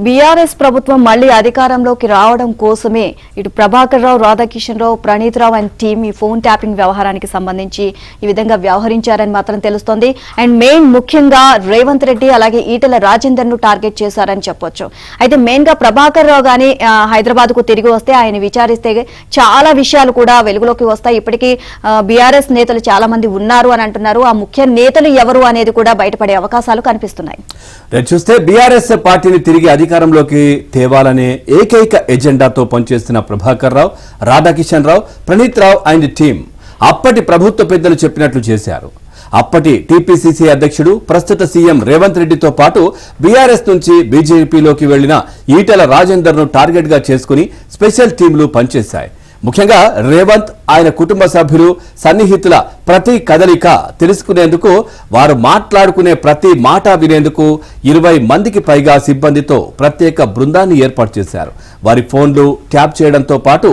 BRS ప్రభుత్వం మళ్లీ అధికారంలోకి రావడం కోసమే ఇటు ప్రభాకర్ రావు, రాధాకిషన్ రావు, ప్రణీత్ రావు అండ్ టీమ్ ఈ ఫోన్ ట్యాపింగ్ వ్యవహారానికి సంబంధించి ఈ విధంగా వ్యవహరించారని మాత్రం తెలుస్తోంది. అండ్ మెయిన్ ముఖ్యంగా రేవంత్ రెడ్డి అలాగే ఈటెల రాజేందర్ ను టార్గెట్ చేశారని చెప్పొచ్చు. అయితే మెయిన్ గా ప్రభాకర్ రావు గానీ హైదరాబాద్ కు తిరిగి వస్తే ఆయన విచారిస్తే చాలా విషయాలు కూడా వెలుగులోకి వస్తాయి. ఇప్పటికీ బీఆర్ఎస్ నేతలు చాలా మంది ఉన్నారు అని అంటున్నారు. ఆ ముఖ్య నేతలు ఎవరు అనేది కూడా బయటపడే అవకాశాలు కనిపిస్తున్నాయి. చూస్తే బీఆర్ఎస్ పార్టీని తిరిగి అధికారంలోకి తేవాలనే ఏకైక ఎజెండాతో పనిచేస్తున్న ప్రభాకర్ రావు, రాధాకిషన్ రావు, ప్రణీత్ రావు అండ్ టీం అప్పటి ప్రభుత్వ పెద్దలు చెప్పినట్లు చేశారు. అప్పటి టీపీసీసీ అధ్యక్షుడు ప్రస్తుత సీఎం రేవంత్ రెడ్డితో పాటు బీఆర్ఎస్ నుంచి బీజేపీలోకి వెళ్లిన ఈటెల రాజేందర్ ను టార్గెట్ గా చేసుకుని స్పెషల్ టీంలు పనిచేశాయి. ముఖ్యంగా రేవంత్, ఆయన కుటుంబ సభ్యులు, సన్నిహితుల ప్రతి కదలిక తెలుసుకునేందుకు, వారు మాట్లాడుకునే ప్రతి మాట వినేందుకు 20 మందికి పైగా సిబ్బందితో ప్రత్యేక బృందాన్ని ఏర్పాటు చేశారు. వారి ఫోన్లు ట్యాప్ చేయడంతో పాటు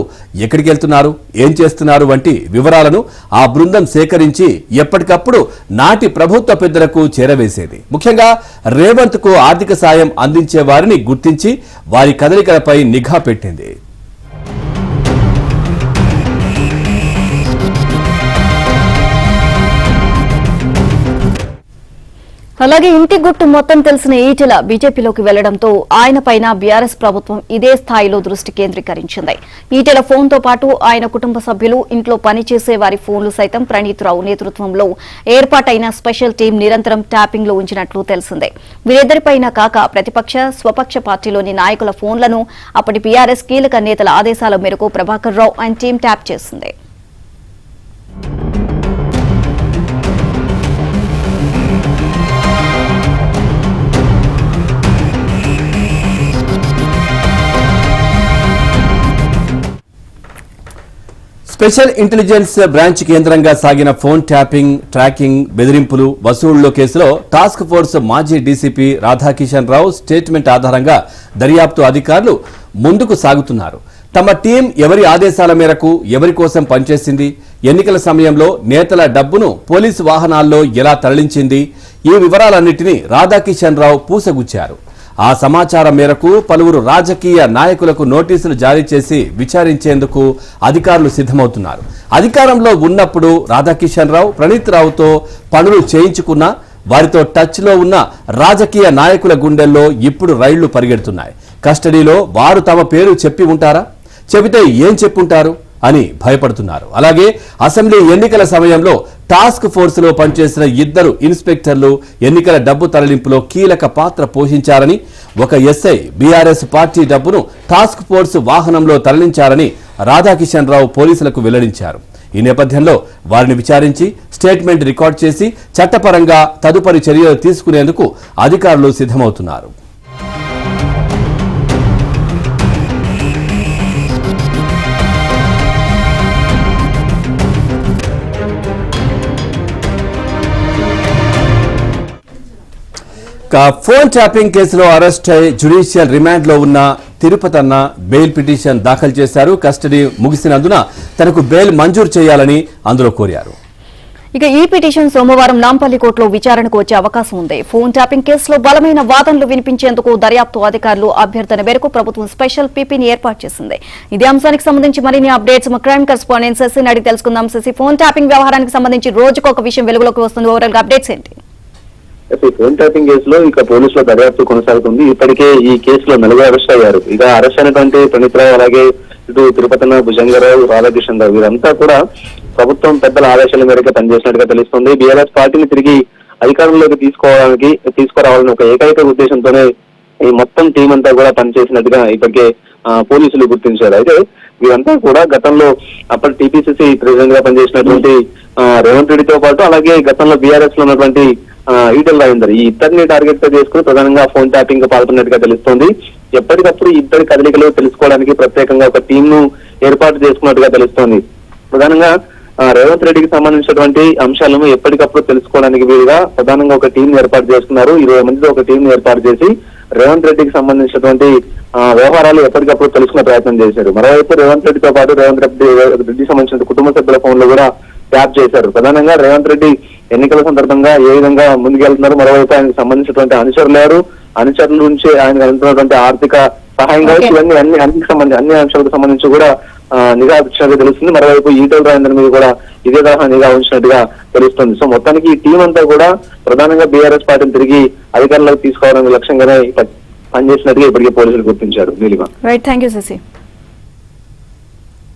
ఎక్కడికి వెళ్తున్నారు, ఏం చేస్తున్నారు వంటి వివరాలను ఆ బృందం సేకరించి ఎప్పటికప్పుడు నాటి ప్రభుత్వ పెద్దలకు చేరవేసేది. ముఖ్యంగా రేవంత్ కు ఆర్థిక సాయం అందించే వారిని గుర్తించి వారి కదలికలపై నిఘా పెట్టింది. అలాగే ఇంటి గుట్టు మొత్తం తెలిసిన ఈటెల బీజేపీలోకి వెళ్లడంతో ఆయన పైన బీఆర్ఎస్ ప్రభుత్వం ఇదే స్థాయిలో దృష్టి కేంద్రీకరించింది. ఈటెల ఫోన్ తో పాటు ఆయన కుటుంబ సభ్యులు, ఇంట్లో పనిచేసే వారి ఫోన్లు సైతం ప్రణీత్ రావు నేతృత్వంలో ఏర్పాటైన స్పెషల్ టీం నిరంతరం ట్యాపింగ్ లో ఉంచినట్లు తెలిసిందే. వీరిద్దరిపైన కాక ప్రతిపక్ష, స్వపక్ష పార్టీలోని నాయకుల ఫోన్లను అప్పటి బీఆర్ఎస్ కీలక నేతల ఆదేశాల మేరకు Prabhakar Rao and team tap చేసింది. స్పెషల్ ఇంటెలిజెన్స్ బ్రాంచ్ కేంద్రంగా సాగిన ఫోన్ ట్యాపింగ్, ట్రాకింగ్, బెదిరింపులు, వసూళ్ల కేసులో టాస్క్ ఫోర్స్ మాజీ డీసీపీ రాధాకిషన్ రావు స్టేట్మెంట్ ఆధారంగా దర్యాప్తు అధికారులు ముందుకు సాగుతున్నారు. తమ టీం ఎవరి ఆదేశాల మేరకు ఎవరి కోసం పనిచేసింది, ఎన్నికల సమయంలో నేతల డబ్బును పోలీసు వాహనాల్లో ఎలా తరలించింది, ఈ వివరాలన్నింటినీ రాధాకిషన్ రావు పూసగుచ్చారు. ఆ సమాచారం మేరకు పలువురు రాజకీయ నాయకులకు నోటీసులు జారీ చేసి విచారించేందుకు అధికారులు సిద్ధమవుతున్నారు. అధికారంలో ఉన్నప్పుడు రాధాకిషన్ రావు, ప్రణీత్ రావుతో పనులు చేయించుకున్న వారితో టచ్లో ఉన్న రాజకీయ నాయకుల గుండెల్లో ఇప్పుడు రైళ్లు పరిగెడుతున్నాయి. కస్టడీలో వారు తమ పేరు చెప్పి ఉంటారా, చెబితే ఏం చెప్పుంటారు అని భయపడుతున్నారు. అలాగే అసెంబ్లీ ఎన్నికల సమయంలో టాస్క్ ఫోర్స్ లో పనిచేసిన 2 ఇన్స్పెక్టర్లు ఎన్నికల డబ్బు తరలింపులో కీలక పాత్ర పోషించారని, ఒక ఎస్ఐ బీఆర్ఎస్ పార్టీ డబ్బును టాస్క్ ఫోర్స్ వాహనంలో తరలించారని రాధాకిషన్ రావు పోలీసులకు వెల్లడించారు. ఈ నేపథ్యంలో వారిని విచారించి స్టేట్మెంట్ రికార్డ్ చేసి చట్టపరంగా తదుపరి చర్యలు తీసుకునేందుకు అధికారులు సిద్ధమవుతున్నారు. ఫోన్ ట్యాపింగ్ కేసులో అరెస్ట్ అయి జ్యుడిషియల్ రిమాండ్ లో ఉన్న తిరుపతి అన్న బెయిల్ పిటిషన్ దాఖలు చేశారు. కస్టడీ ముగిసినందున తనకు బెయిల్ మంజూరు చేయాలని అందులో కోరారు. ఇక ఈ పిటిషన్ సోమవారం నాంపల్లి కోర్టులో విచారణకు వచ్చే అవకాశం ఉంది. ఫోన్ ట్యాపింగ్ కేసులో బలమైన వాదనలు వినిపించేందుకు దర్యాప్తు అధికారులు అభ్యర్థన మేరకు ప్రభుత్వం స్పెషల్ పీపీని ఏర్పాటు చేసింది. ఇదే అంశానికి సంబంధించి మరిన్ని అప్డేట్స్ మా క్రైమ్ కరెస్పాండెంట్ శశిని అడిగి తెలుసుకుందాం. శశి, ఫోన్ ట్యాపింగ్ వ్యవహారానికి సంబంధించి రోజుకు ఒక విషయం వెలుగులోకి వస్తుంది. ఓవరాల్ గా అప్డేట్స్ ఏంటి? ఫోన్ ట్యాపింగ్ కేసులో ఇక పోలీసుల దర్యాప్తు కొనసాగుతుంది. ఇప్పటికే ఈ కేసులో 4 అరెస్ట్ అయ్యారు. ఇక అరెస్ట్ అయినటువంటి ప్రణీత్ రావు, అలాగే ఇటు తిరుపతి భుజంగరావు, రాధాకిషన్ రావు వీరంతా కూడా ప్రభుత్వం పెద్దల ఆదేశాల మేరకు పనిచేసినట్టుగా తెలుస్తుంది. బీఆర్ఎస్ పార్టీని తిరిగి అధికారంలోకి తీసుకురావాలని ఒక ఏకైక ఉద్దేశంతోనే ఈ మొత్తం టీం అంతా కూడా పనిచేసినట్టుగా ఇప్పటికే పోలీసులు గుర్తించారు. అయితే వీరంతా కూడా గతంలో అప్పటి టీపీసీసీ ప్రెసిడెంట్ గా పనిచేసినటువంటి రేవంత్ రెడ్డితో పాటు అలాగే గతంలో బీఆర్ఎస్ లో ఉన్నటువంటి ఈటెల రాజేందర్, ఈ ఇద్దరిని టార్గెట్ గా చేసుకుని ప్రధానంగా ఫోన్ ట్యాపింగ్ పాల్గొన్నట్టుగా తెలుస్తోంది. ఎప్పటికప్పుడు ఇద్దరి కదలికలు తెలుసుకోవడానికి ప్రత్యేకంగా ఒక టీం ను ఏర్పాటు చేసుకున్నట్టుగా తెలుస్తోంది. ప్రధానంగా రేవంత్ రెడ్డికి సంబంధించినటువంటి అంశాలను ఎప్పటికప్పుడు తెలుసుకోవడానికి వీలుగా ప్రధానంగా ఒక టీం ఏర్పాటు చేసుకున్నారు. 20 మందితో ఒక టీం ఏర్పాటు చేసి రేవంత్ రెడ్డికి సంబంధించినటువంటి వ్యవహారాలు ఎప్పటికప్పుడు తెలుసుకునే ప్రయత్నం చేశారు. మరోవైపు రేవంత్ రెడ్డితో పాటు రేవంత్ రెడ్డికి సంబంధించిన కుటుంబ సభ్యుల ఫోన్లు కూడా ట్యాప్ చేశారు. ప్రధానంగా రేవంత్ రెడ్డి ఎన్నికల సందర్భంగా ఏ విధంగా ముందుకెళ్తున్నారు, మరోవైపు ఆయనకు సంబంధించినటువంటి అనుచరులు అనుచరుల నుంచి ఆయన అందుతున్నటువంటి ఆర్థిక సహాయం కావచ్చు, ఇవన్నీ అన్ని అంశాలకు సంబంధించి కూడా నిఘా ఉంచినట్టుగా తెలుస్తుంది. మరోవైపు ఈటెల రాజేందర్ మీద కూడా ఇదే తరహా నిఘా ఉంచినట్టుగా తెలుస్తుంది. సో మొత్తానికి ఈ టీం అంతా కూడా ప్రధానంగా బీఆర్ఎస్ పార్టీని తిరిగి అధికారంలోకి తీసుకోవడానికి లక్ష్యంగానే పనిచేసినట్టుగా ఇప్పటికే పోలీసులు గుర్తించారు. Neelima. Right, thank you Shashi.